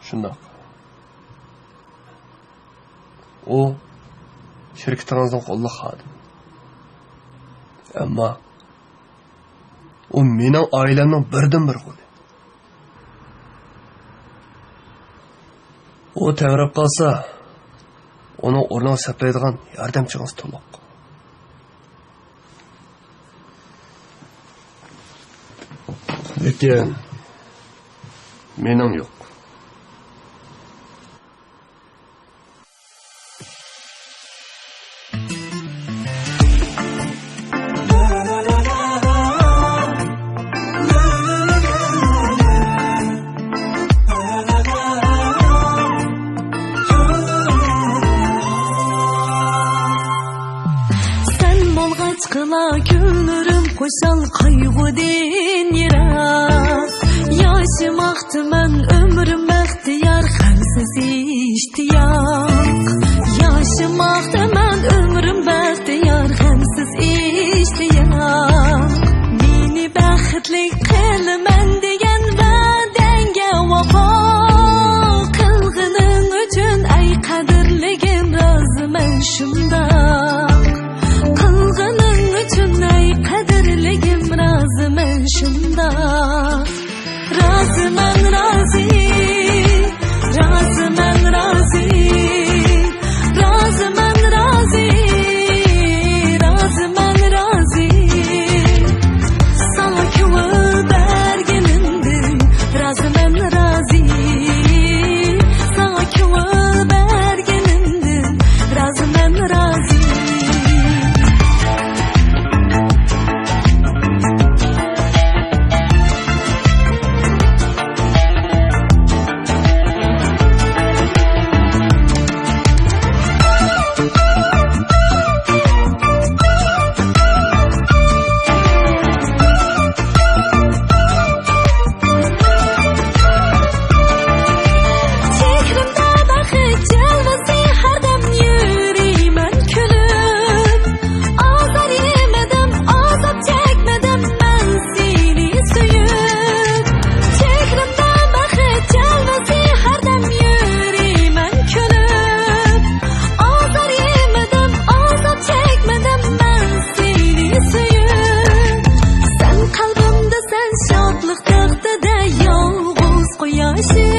Şundaq. O şirketinizin qo'lli xodim. Ammo o mening oilamning birdan bir qo'li. O təvrib qalsa, onun o'rniga saplaydigan yordamchingiz to'liq. Lekin mening yo'q. Koşal kaygıdan yirak Yaşamakta men ömrüm ihtiyar Hemsiz iştiyak Yaşamakta men ömrüm ihtiyar Hemsiz iştiyak Beni baxtli qilman degan va'dangga vafo Qilganing uchun ay qadrligim roziman shundoq Qilganing uchun ay qadrligim roziman shundoq Razimen razi Razimen razi Razimen razi Razimen razi Sana ko'l berganimdan Razimen razi Sana ko'l berganimdan Razimen razi Sen kalbimde sen şadlık taxtıda yalğız qo'yasın